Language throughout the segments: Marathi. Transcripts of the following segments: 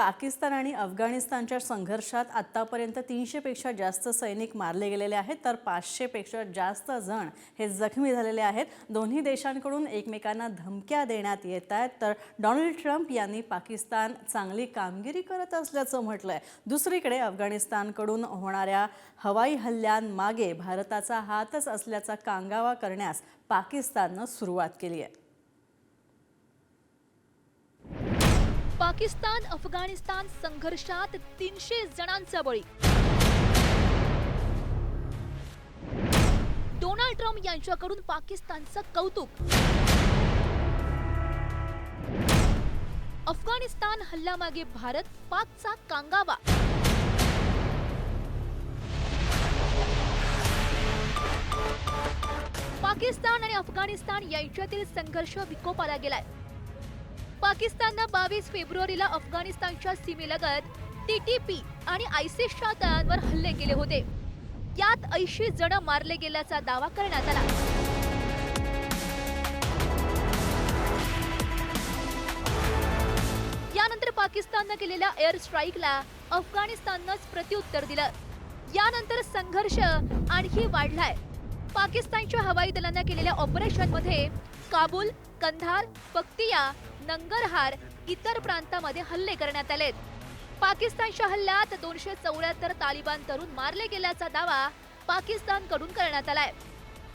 पाकिस्तान आणि अफगाणिस्तानच्या संघर्षात आतापर्यंत 300 पेक्षा जास्त सैनिक मारले गेलेले आहेत, तर 500 पेक्षा जास्त जण हे जखमी झालेले आहेत। दोन्ही देशांकडून एकमेकांना धमक्या देण्यात येत आहेत, तर डोनाल्ड ट्रम्प यांनी पाकिस्तान चांगली कामगिरी करत असल्याचं म्हटलंय। दुसरीकडे अफगाणिस्तानकडून होणाऱ्या हवाई हल्ल्यांमागे भारताचा हातच असल्याचा कांगावा करण्यास पाकिस्तानने सुरुवात केली आहे। पाकिस्तान अफगाणिस्तान संघर्षात 300 जणांचा बळी। डोनाल्ड ट्रम्प यांच्याकडून पाकिस्तानचं कौतुक। अफगाणिस्तान हल्ल्यामागे भारत पाकचा कांगावा। पाकिस्तान आणि अफगाणिस्तान यांच्यातील संघर्ष विकोपाला गेलाय। पाकिस्तानने 22 फेब्रुवारीला अफगाणिस्तानच्या सीमेलगत TTP आणि ISISच्या तळांवर हल्ले केले होते। यात 80 जण मारले गेल्याचा दावा करण्यात आला। यानंतर पाकिस्तानने केलेल्या एअर स्ट्राईकला अफगाणिस्ताननेच प्रत्युत्तर दिलं। यानंतर संघर्ष आणखी वाढलाय। पाकिस्तानच्या हवाई दलाने केलेल्या ऑपरेशनमध्ये काबूल, कंधार, पक्तिया, नंगरहार इतर प्रांतांमध्ये हल्ले करण्यात आले। पाकिस्तानच्या हल्ल्यात 274 तालिबान तरुण मारले गेल्याचा दावा पाकिस्तानकडून करण्यात आलाय।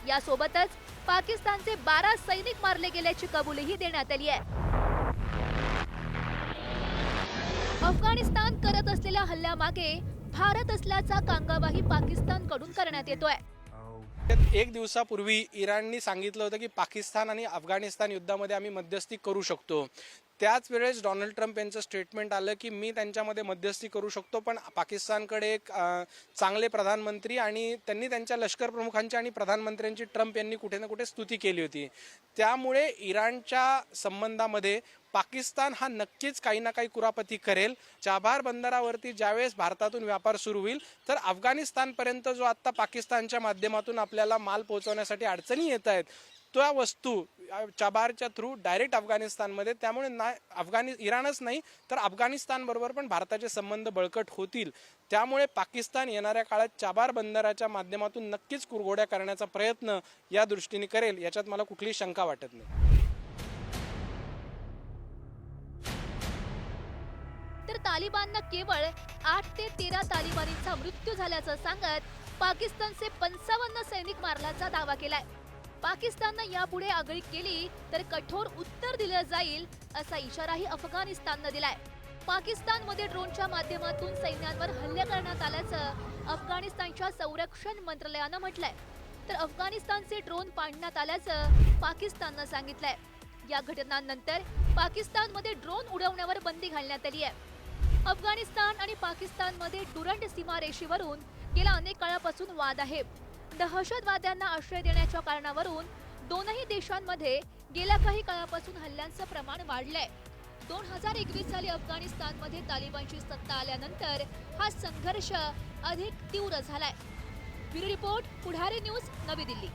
यासोबतच पाकिस्तानचे 12 सैनिक मारले गेल्याची कबुलीही देण्यात आली आहे। अफगाणिस्तान करत असलेल्या हल्ल्यामागे भारत असल्याचा कांगावाही पाकिस्तानकडून करण्यात येतोय। एक दिवसापूर्वी इराणने सांगितलं होतं की पाकिस्तान आणि अफगाणिस्तान युद्धामध्ये आम्ही मध्यस्थी करू शकतो। त्याच वेळेस डोनाल्ड ट्रम्प यांचं स्टेटमेंट आलं की मी त्यांच्यामध्ये मध्यस्थी करू शकतो, पण पाकिस्तानकडे एक चांगले प्रधानमंत्री आणि त्यांनी त्यांच्या लष्कर प्रमुखांची आणि प्रधानमंत्र्यांची ट्रम्प यांनी कुठे ना कुठे स्तुती केली होती। त्यामुळे इराणच्या संबंधामध्ये पाकिस्तान हा नक्कीच काही ना काही कुरापती करेल। चाबार बंदरावरती ज्यावेळेस भारतातून व्यापार सुरू होईल तर अफगाणिस्तानपर्यंत जो आता पाकिस्तानच्या माध्यमातून आपल्याला माल पोहोचवण्यासाठी अडचणी येत आहेत त्या वस्तू चाबारच्या थ्रू डायरेक्ट अफगाणिस्तानमध्ये, त्यामुळे इराणच नाही तर अफगाणिस्तान बरोबर पण भारताचे संबंध बळकट होतील। त्यामुळे पाकिस्तान येणाऱ्या काळात चाबार बंदराच्या माध्यमातून नक्कीच कुरघोड्या करण्याचा प्रयत्न या दृष्टीने करेल, याच्यात मला कुठलीही शंका वाटत नाही। तर तालिबानने केवळ 8 ते 13 तालिबानींचा मृत्यू झाल्याचं सांगत पाकिस्तानचे 55 सैनिक मारल्याचा दावा केलाय। पाकिस्तानने यापुढे आगळीक केली तर कठोर उत्तर दिलं जाईल असा इशाराही अफगाणिस्तानने दिलाय। पाकिस्तानमध्ये ड्रोनच्या माध्यमातून सैन्यांवर हल्ले करण्यात आल्याचं अफगाणिस्तानच्या संरक्षण मंत्रालयानं म्हटलंय, तर अफगाणिस्तानचे ड्रोन पाडण्यात आल्याचं पाकिस्ताननं सांगितलंय। या घटनांनंतर पाकिस्तानमध्ये ड्रोन उडवण्यावर बंदी घालण्यात आली आहे। अफगाणिस्तान आणि पाकिस्तानमध्ये डुरंड सीमारेषेवरून गेल्या अनेक काळापासून वाद आहे। दहशतवाद्यांना आश्रय देण्याच्या कारणावरून दोनही देशांमध्ये गेल्या काही काळापासून हल्ल्यांचं प्रमाण वाढलंय। 2021 साली अफगाणिस्तानमध्ये तालिबानची सत्ता आल्यानंतर हा संघर्ष अधिक तीव्र झालाय। ब्युरो रिपोर्ट, पुढारी न्यूज, नवी दिल्ली।